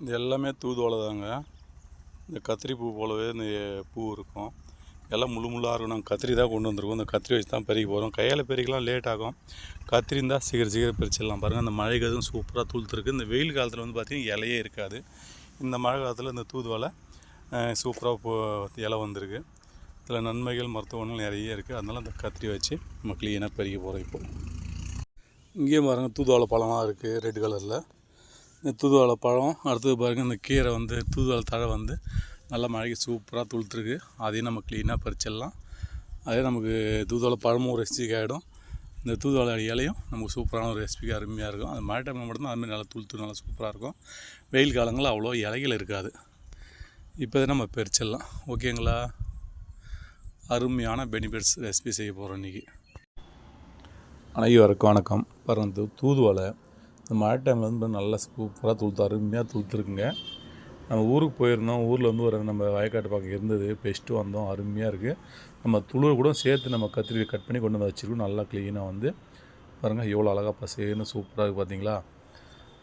இது எல்லாமே தூதுவளை தாங்க. இந்த கத்திரி பூ போலவே இந்த பூ இருக்கும். எல்லாம் முள்ளாக இருக்கும். நாங்கள் கத்திரி தான் கொண்டு வந்திருக்கோம். இந்த கத்திரி வச்சு தான் பறிக்க போகிறோம். கையால் பறிக்கலாம் லேட் ஆகும். கத்திரி இருந்தால் சீக்கிரம் பறிச்சிடலாம். பாருங்கள், அந்த மழைக்கு அதுவும் சூப்பராக துளுத்துருக்கு. இந்த வெயில் காலத்தில் வந்து பார்த்திங்கன்னா இலையே இருக்காது. இந்த மழை காலத்தில் இந்த தூதுவளை சூப்பராக இலை வந்திருக்கு. இதில் நன்மைகள் மருத்துவ குணங்கள் நிறைய இருக்குது. அதனால் அந்த கத்திரி வச்சு நம்ம க்ளீனாக பறிக்க போகிறோம். இப்போது இங்கேயும் பாருங்கள், தூதுவளை பழமாக இருக்குது ரெட் கலரில். இந்த தூதுவளை பழம் அடுத்தது பாருங்கள், இந்த கீரை வந்து தூதுவளை தழை வந்து நல்லா மழைக்கு சூப்பராக துளுத்துருக்கு. அதையும் நம்ம க்ளீனாக பறிச்சிடலாம். அதே நமக்கு தூதுவளை பழமும் ஒரு ரெசிபிக்கு ஆகிடும். இந்த தூதுவளை இலையும் நமக்கு சூப்பரான ஒரு ரெசிபிக்கு அருமையாக இருக்கும். அது மழை டைமில் மட்டும்தான் அதுமாதிரி நல்லா துளுத்து நல்லா சூப்பராக இருக்கும். வெயில் காலங்களில் அவ்வளோ இலைகள் இருக்காது. இப்போ இதை நம்ம பறிச்சிடலாம். ஓகேங்களா? அருமையான பெனிஃபிட்ஸ் ரெசிபி செய்ய போகிறோம் இன்றைக்கி. அனைவருக்கும் வணக்கம். பாருங்கள், தூதுவளை இந்த மழை டைமில் வந்து நல்லா சூப்பராக துளுத்து அருமையாக துளுத்துருக்குங்க. நம்ம ஊருக்கு போயிருந்தோம். ஊரில் வந்து ஒரு நம்ம வயக்காட்டு பக்கம் இருந்தது, பெஸ்ட்டு வந்தோம். அருமையாக இருக்குது. நம்ம துளுவை கூட சேர்த்து நம்ம கத்திரியை கட் பண்ணி கொண்டு வந்து வச்சுருக்கோம். நல்லா க்ளீனாக வந்து பாருங்கள், எவ்வளோ அழகாக பசேன்னு சூப்பராக இருக்குது பார்த்தீங்களா?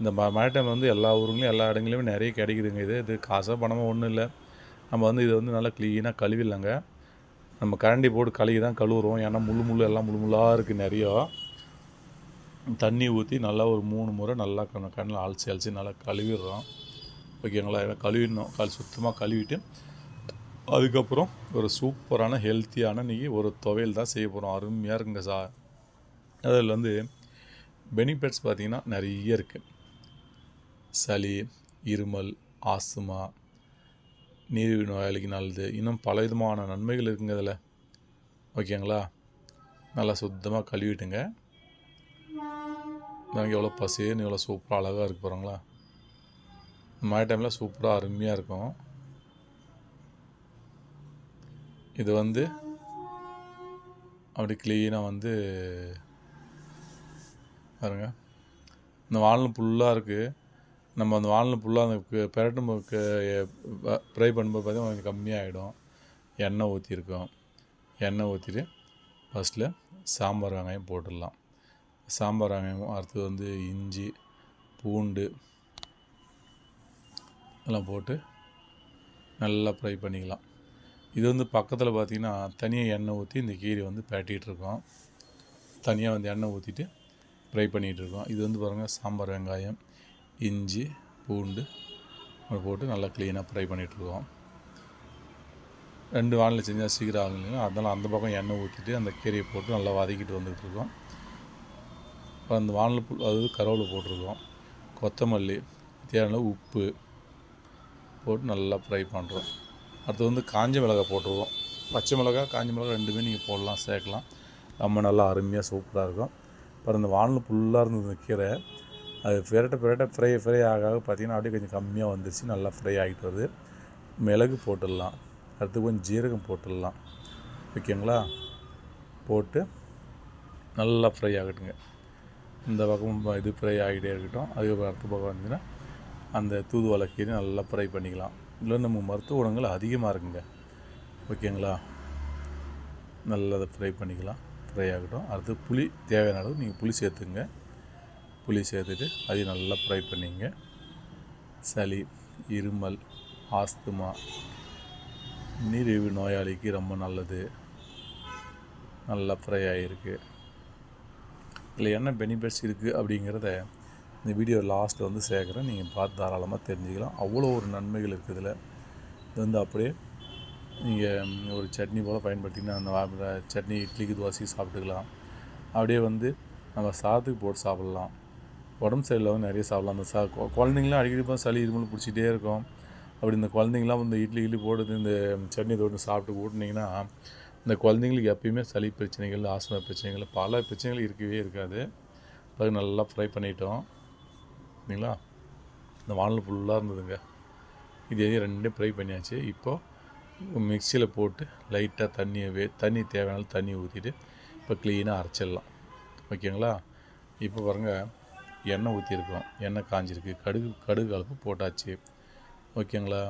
இந்த மழை டைமில் வந்து எல்லா ஊருங்களையும் எல்லா இடங்களையுமே நிறைய கிடைக்குதுங்க. இது காசாக பணமாக ஒன்றும் இல்லை. நம்ம வந்து இதை வந்து நல்லா க்ளீனாக கழுவிடலாங்க. நம்ம கரண்டி போட்டு கழுவி தான் கழுவுறோம். ஏன்னா எல்லாம் முள்ளாக இருக்குது. நிறையா தண்ணி ஊற்றி நல்லா ஒரு 3 முறை நல்லா கண்ணில் அலசி நல்லா கழுவிடுறோம். ஓகேங்களா? கழுவிடணும். சுத்தமாக கழுவிட்டு அதுக்கப்புறம் ஒரு சூப்பரான ஹெல்த்தியான இன்றைக்கி ஒரு துவையல் தான் செய்ய போகிறோம். அருமையாக இருக்குங்க. அதில் வந்து பெனிஃபிட்ஸ் பார்த்திங்கன்னா நிறைய இருக்குது. சளி, இருமல், ஆஸ்துமா, நீரிழிவு நோயாளிக்கு நல்லது. இன்னும் பல விதமான நன்மைகள் இருக்குங்க இதில். ஓகேங்களா? நல்லா சுத்தமாக கழுவிட்டுங்க. நாங்கள் எவ்வளோ பசேன்னு எவ்வளோ சூப்பராக அழகாக இருக்குது பாருங்களா? மழை டைமில் சூப்பராக அருமையாக இருக்கும். இது வந்து அப்படி க்ளீனாக வந்து பாருங்க, இந்த வானல் ஃபுல்லாக இருக்குது. நம்ம அந்த வானல் ஃபுல்லாக அந்த பெரட்டும் ஃப்ரை பண்ணும்போது பார்த்தீங்கன்னா கொஞ்சம் கம்மியாகிடும். எண்ணெய் ஊற்றிருக்கோம். எண்ணெய் ஊற்றிட்டு ஃபஸ்ட்டில் சாம்பார் வெங்காயம் போட்டுடலாம். சாம்பார் வெங்காயம் அடுத்தது வந்து இஞ்சி, பூண்டு எல்லாம் போட்டு நல்லா ஃப்ரை பண்ணிக்கலாம். இது வந்து பக்கத்தில் பார்த்திங்கன்னா தனியாக எண்ணெய் ஊற்றி இந்த கீரை வந்து பிரட்டிகிட்ருக்கோம். தனியாக வந்து எண்ணெய் ஊற்றிட்டு ஃப்ரை பண்ணிகிட்ருக்கோம். இது வந்து பாருங்கள், சாம்பார் வெங்காயம், இஞ்சி, பூண்டு போட்டு நல்லா க்ளீனாக ஃப்ரை பண்ணிகிட்ருக்கோம். 2 வானில் செஞ்சால் சீக்கிரம் ஆகும் இல்லைங்களா? அதனால் அந்த பக்கம் எண்ணெய் ஊற்றிட்டு அந்த கீரையை போட்டு நல்லா வதக்கிட்டு வந்துகிட்ருக்கோம். அந்த வானல் அதாவது கருவேப்பிலை போட்டிருக்கோம். கொத்தமல்லி, தேவையான உப்பு போட்டு நல்லா ஃப்ரை பண்ணுறோம். அடுத்து வந்து காஞ்ச மிளகாய் போட்டுருவோம். பச்சை மிளகாய், காஞ்ச மிளகாய் 2மே நீங்கள் போடலாம், சேர்க்கலாம். ரொம்ப நல்லா அருமையாக சூப்பராக இருக்கும். அப்புறம் இந்த வானல் ஃபுல்லாக இருந்தது இந்த கீரை, அது பிரட்ட ஃப்ரை ஆக பார்த்திங்கன்னா அப்படியே கொஞ்சம் கம்மியாக வந்துருச்சு. நல்லா ஃப்ரை ஆகிட்டு வருது. மிளகு போட்டுடலாம். அடுத்து கொஞ்சம் ஜீரகம் போட்டுடலாம். ஓகேங்களா? போட்டு நல்லா ஃப்ரை ஆகட்டுங்க. இந்த பக்கம் இது ஃப்ரை ஆகிட்டே இருக்கட்டும். அதுக்கப்புறம் அடுத்த பக்கம் வந்துச்சுன்னா அந்த தூதுவளை கீரை நல்லா ஃப்ரை பண்ணிக்கலாம். இதில் நம்ம மருத்துவ குணங்கள் அதிகமாக இருக்குங்க. ஓகேங்களா? நல்லா அதை ஃப்ரை பண்ணிக்கலாம். ஃப்ரை ஆகட்டும். அடுத்து புளி தேவையான அளவு நீங்கள் புளி சேர்த்துங்க. புளி சேர்த்துட்டு அதையும் நல்லா ஃப்ரை பண்ணிங்க. சளி, இருமல், ஆஸ்துமா, நீரிழிவு நோயாளிக்கு ரொம்ப நல்லது. நல்லா ஃப்ரை ஆகிருக்கு. இதில் என்ன பெனிஃபிட்ஸ் இருக்குது அப்படிங்கிறத இந்த வீடியோ லாஸ்ட்டில் வந்து சேர்க்குறேன். நீங்கள் பார்த்து தாராளமாக தெரிஞ்சுக்கலாம். அவ்வளோ ஒரு நன்மைகள் இருக்குது இதில். இது வந்து அப்படியே நீங்கள் ஒரு சட்னி போல் பயன்படுத்திங்கன்னா அந்த சட்னி இட்லிக்கு தோசைக்கு சாப்பிட்டுக்கலாம். அப்படியே வந்து நம்ம சாதத்துக்கு போட்டு சாப்பிட்லாம். உடம்பு சரியில்லை வந்து நிறைய சாப்பிட்லாம். அந்த குழந்தைங்களாம் அடிக்கடி சளி இருமல் பிடிச்சிட்டே இருக்கும். அப்படி இந்த குழந்தைங்களாம் வந்து இட்லி போட்டு இந்த சட்னி தொட்டு சாப்பிட்டு ஊட்டினீங்கன்னா இந்த குழந்தைங்களுக்கு எப்பயுமே சளி பிரச்சனைகள், ஆஸ்மா பிரச்சனைகள், பல பிரச்சனைகள் இருக்கவே இருக்காது. அது நல்லா ஃப்ரை பண்ணிட்டோம். சரிங்களா? இந்த வானல் ஃபுல்லாக இருந்ததுங்க. இது 2 ஃப்ரை பண்ணியாச்சு. இப்போது மிக்சியில் போட்டு லைட்டாக தண்ணி தேவையான தண்ணி ஊற்றிட்டு இப்போ க்ளீனாக அரைச்சிடலாம். ஓகேங்களா? இப்போ பாருங்கள், எண்ணெய் ஊற்றிருக்கோம். எண்ணெய் காஞ்சிருக்கு. கடுகு கலப்பு போட்டாச்சு. ஓகேங்களா?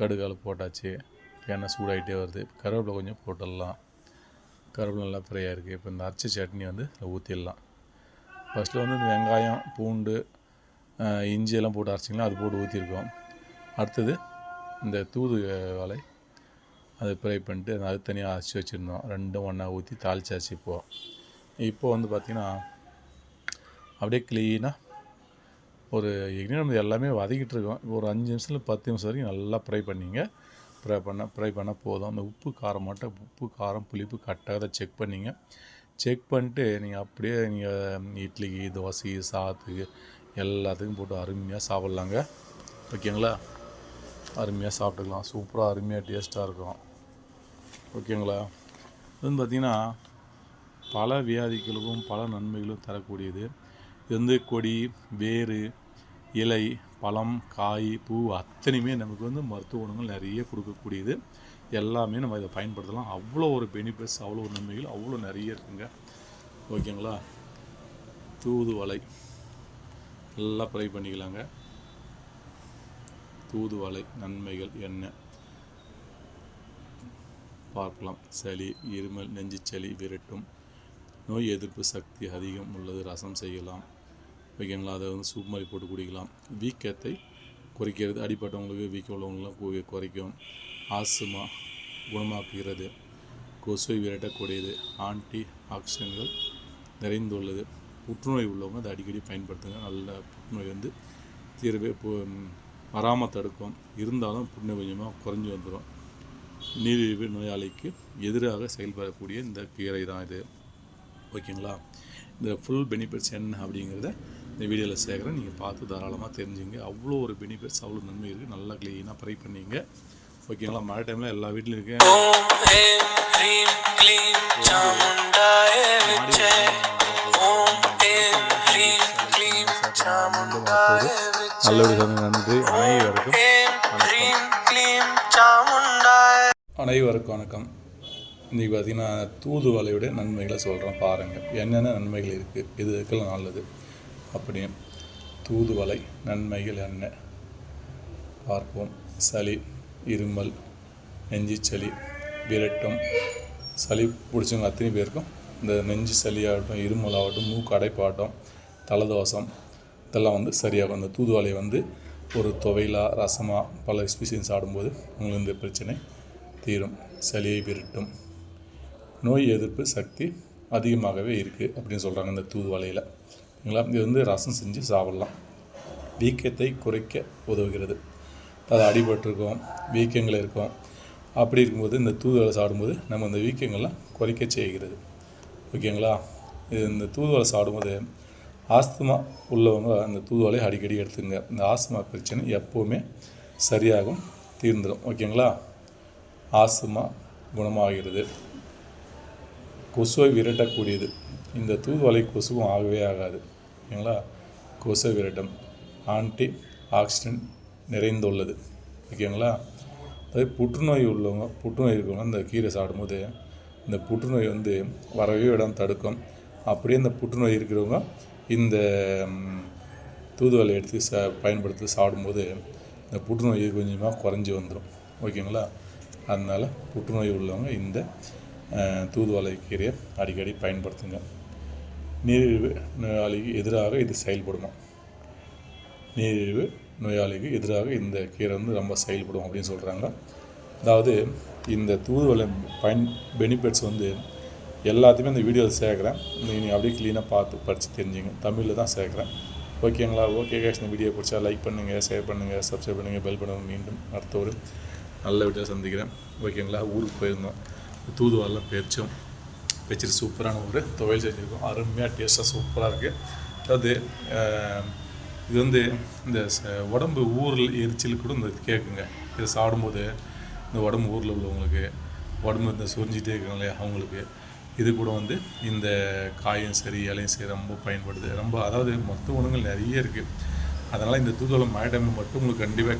கடுகு கலப்பு போட்டாச்சு. எண்ணெய் சூடாகிட்டே வருது. கருவேப்பிலை கொஞ்சம் போட்டுடலாம். கருவேப்பிலை நல்லா ஃப்ரையாக இருக்குது. இப்போ இந்த அரைச்ச சட்னி வந்து ஊற்றிடலாம். ஃபஸ்ட்டில் வந்து இந்த வெங்காயம், பூண்டு, இஞ்சியெல்லாம் போட்டு அரைச்சிங்களா அது போட்டு ஊற்றிருக்கோம். அடுத்தது இந்த தூதுவளை அதை ஃப்ரை பண்ணிட்டு அது தனியாக அரைச்சி வச்சுருந்தோம். ரெண்டும் ஒன்றா ஊற்றி தாளிச்சாச்சு. இப்போது வந்து பார்த்திங்கன்னா அப்படியே க்ளீனாக ஒரு நம்ம எல்லாமே வதக்கிட்டு இருக்கோம். ஒரு 5 நிமிஷத்தில் 10 நிமிஷம் வரைக்கும் நல்லா ஃப்ரை பண்ணிங்க. ஃப்ரை பண்ண போதும். அந்த உப்பு காரம் மட்டும் உப்பு காரம் புளிப்பு கரெக்டாக செக் பண்ணிங்க. செக் பண்ணிட்டு நீங்கள் அப்படியே இட்லிக்கு தோசைக்கு சாதத்துக்கு எல்லாத்துக்கும் போட்டு அருமையாக சாப்பிட்லாங்க. ஓகேங்களா? அருமையாக சாப்பிட்டுக்கலாம். சூப்பராக அருமையாக டேஸ்ட்டாக இருக்கும். ஓகேங்களா? இது வந்து பார்த்திங்கன்னா பல வியாதிகளுக்கும் பல நன்மைகளும் தரக்கூடியது. இது வந்து கொடி வேறு இலை பழம் காய் பூ அத்தனையுமே நமக்கு வந்து மருத்துவ குணங்கள் நிறைய கொடுக்கக்கூடியது. எல்லாமே நம்ம இதை பயன்படுத்தலாம். அவ்வளோ ஒரு பெனிஃபிட்ஸ் அவ்வளோ ஒரு நன்மைகள் அவ்வளோ நிறைய இருக்குங்க. ஓகேங்களா? தூதுவளை நல்லா ஃப்ரை பண்ணிக்கலாங்க. தூதுவளை நன்மைகள் என்ன பார்க்கலாம். சளி இருமல் நெஞ்சு சளி விரட்டும். நோய் எதிர்ப்பு சக்தி அதிகம் உள்ளது. ரசம் செய்யலாம். ஓகேங்களா? அதை வந்து சூப் மாதிரி போட்டு குடிக்கலாம். வீக்கத்தை குறைக்கிறது. அடிப்பட்டவங்களுக்கு வீக்கம் உள்ளவங்களாம் குறைக்கும். ஆஸ்துமா குணமாக்குகிறது. கொசுவை விரட்டக்கூடியது. ஆன்டி ஆக்சிடென்ட்கள் நிறைந்துள்ளது. புற்றுநோய் உள்ளவங்க அதை அடிக்கடி பயன்படுத்துங்க. நல்ல புற்றுநோய் வந்து தீர்வே வராமல் தடுக்கும். இருந்தாலும் புற்றுநோய் கொஞ்சமாக குறைஞ்சி வந்துடும். நீரிழிவு நோயாளிக்கு எதிராக செயல்படக்கூடிய இந்த கீரை தான் இது. ஓகேங்களா? இந்த ஃபுல் பெனிஃபிட்ஸ் என்ன அப்படிங்கிறத இந்த வீடியோவில் சேர்க்குறேன். நீங்கள் பார்த்து தாராளமாக தெரிஞ்சுங்க. அவ்வளோ ஒரு பெனிஃபிட்ஸ் அவ்வளோ நன்மை இருக்குது. நல்லா க்ளீனாக ஃப்ரை பண்ணிங்க. ஓகேங்களா? மழை டைமில் எல்லா வீட்லையும் இருக்குது. நல்ல நன்றி. அனைவருக்கும் வணக்கம். இன்றைக்கி பார்த்திங்கன்னா தூதுவளையோட நன்மைகளை சொல்கிறேன் பாருங்கள். என்னென்ன நன்மைகள் இருக்குது, இது இதுக்கெல்லாம் நல்லது அப்படி. தூதுவளை நன்மைகள் என்ன பார்ப்போம். சளி இருமல் நெஞ்சு சளி விரட்டும். சளி பிடிச்சவங்க அத்தனை பேருக்கும் இந்த நெஞ்சு சளியாகட்டும் இருமல் ஆகட்டும் மூக்கு அடைப்பாகட்டும் தலதோஷம் இதெல்லாம் வந்து சரியாகும். அந்த தூதுவளை வந்து ஒரு துவையிலாக ரசமாக பல ஸ்பீசிஸ் சாப்பிடும்போது உங்களுக்கு இந்த பிரச்சனை தீரும். சளியை விரட்டும். நோய் எதிர்ப்பு சக்தி அதிகமாகவே இருக்குது அப்படின்னு சொல்கிறாங்க இந்த தூதுவளையில். சரிங்களா? இது வந்து ரசம் செஞ்சு சாப்பிட்லாம். வீக்கத்தை குறைக்க உதவுகிறது. அது அடிபட்டிருக்கோம் வீக்கங்கள் இருக்கும். அப்படி இருக்கும்போது இந்த தூதுவளை சாப்பிடும்போது நம்ம இந்த வீக்கங்கள்லாம் குறைக்க செய்கிறது. ஓகேங்களா? இது இந்த தூதுவளை சாப்பிடும்போது ஆஸ்துமா உள்ளவங்க அந்த தூதுவளை அடிக்கடி எடுத்துங்க. இந்த ஆஸ்துமா பிரச்சனை எப்போவுமே சரியாகும் தீர்ந்துடும். ஓகேங்களா? ஆஸ்துமா குணமாகிறது. கொசுவை விரட்டக்கூடியது. இந்த தூதுவளை கொசுவும் ஆகவே ஆகாது. ஓகேங்களா? கொசுவை விரட்டும். ஆன்டி ஆக்சிடென்ட் நிறைந்துள்ளது. ஓகேங்களா? அதே புற்றுநோய் இருக்கிறவங்க இந்த கீரை சாப்பிடும்போது இந்த புற்றுநோய் வந்து வரவே இடம் தடுக்கும். அப்படியே இந்த புற்றுநோய் இருக்கிறவங்க இந்த தூதுவளை எடுத்து பயன்படுத்தி சாப்பிடும்போது இந்த புற்றுநோய் கொஞ்சமாக குறைஞ்சி வந்துடும். ஓகேங்களா? அதனால் புற்றுநோய் உள்ளவங்க இந்த தூதுவளை கீரையை அடிக்கடி பயன்படுத்துங்க. நீரிழிவு நோயாளிக்கு எதிராக இது செயல்படுமா? நீரிழிவு நோயாளிக்கு எதிராக இந்த கீரை வந்து ரொம்ப செயல்படும் அப்படின்னு சொல்கிறாங்க. அதாவது இந்த தூதுவளை பெனிஃபிட்ஸ் வந்து எல்லாத்தையுமே இந்த வீடியோவில் சேர்க்குறேன். நீங்கள் அப்படியே க்ளீனாக பார்த்து படித்து தெரிஞ்சுங்க. தமிழில் தான் சேர்க்குறேன். ஓகேங்களா? Okay cash. இந்த வீடியோ பிடிச்சா லைக் பண்ணுங்கள், ஷேர் பண்ணுங்கள், சப்ஸ்கிரைப் பண்ணுங்கள், பெல் பண்ணுங்கள். மீண்டும் அடுத்த ஒரு நல்ல வீடியோ சந்திக்கிறேன். ஓகேங்களா? ஊருக்கு போயிருந்தோம். தூதுவளை பேச்சுட்டு சூப்பரான ஒரு துவையல் செஞ்சுருக்கோம். அருமையாக டேஸ்ட்டாக சூப்பராக இருக்குது. அதாவது இது வந்து இந்த உடம்பு ஊரில் எரிச்சல் கூட இந்த கேட்குங்க. இதை சாப்பிடும்போது இந்த உடம்பு ஊரில் உள்ளவங்களுக்கு உடம்பு இந்த சொரிஞ்சிட்டே இருக்காங்க இல்லையா அவங்களுக்கு இது கூட வந்து இந்த காயும் சரி இலையும் சரி ரொம்ப பயன்படுது. ரொம்ப அதாவது மொத்த உணவுகள் நிறைய இருக்குது. அதனால் இந்த தூதுவளை மழை டைமில் மட்டும் உங்களுக்கு கண்டிப்பாக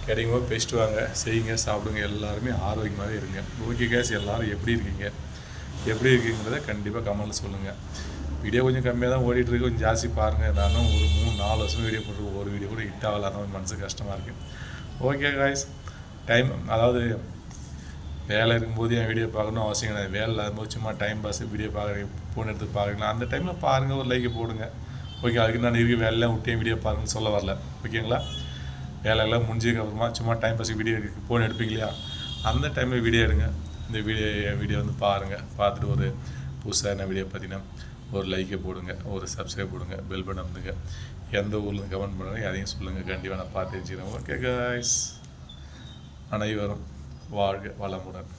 கிடைக்கும்போது பேசிட்டு வாங்க, செய்யுங்க, சாப்பிடுங்க. எல்லாருமே ஆரோக்கியமாகவே இருங்க. Okay guys. எல்லோரும் எப்படி இருக்கீங்கிறத கண்டிப்பாக கமெண்ட்டில் சொல்லுங்கள். வீடியோ கொஞ்சம் கம்மியாக தான் ஓடிட்டுருக்கு. கொஞ்சம் ஜாஸ்தி பாருங்கள். நானும் ஒரு 3-4 வருஷம் வீடியோ போட்டு ஒரு வீடியோ கூட ஹிட் ஆகல. அந்த மனசு கஷ்டமாக இருக்குது. Okay guys. அதாவது வேலை இருக்கும்போது என் வீடியோ பார்க்கணும் அவசியம் கிடையாது. வேலை இல்லாதபோது சும்மா டைம் பாஸ் வீடியோ பார்க்குறீங்க, ஃபோன் எடுத்து பார்க்குறீங்களா அந்த டைமில் பாருங்கள், ஒரு லைக்கை போடுங்க. ஓகே, அதுக்கு நான் இருக்க வேலையெல்லாம் விட்டே வீடியோ பாருங்கன்னு சொல்ல வரல. ஓகேங்களா? வேலையெல்லாம் முடிஞ்சதுக்கப்புறமா சும்மா டைம் பாஸ் வீடியோ ஃபோன் எடுப்பீங்க இல்லையா, அந்த டைமில் வீடியோ எடுங்க. இந்த வீடியோ வந்து பாருங்கள். பார்த்துட்டு ஒரு புதுசான வீடியோ பார்த்தீங்கன்னா ஒரு லைக்கை போடுங்க, ஒரு சப்ஸ்கிரைப் போடுங்க, பெல் பட்டன் அமுத்துங்க. எந்த ஊர்லேருந்து கமெண்ட் பண்ணுறேன் அதையும் சொல்லுங்கள். கண்டிப்பாக நான் பார்த்து தெரிஞ்சுக்கிறேன். ஓகே காய்ஸ், அனைவரும் வாழ்க வளமுடன்.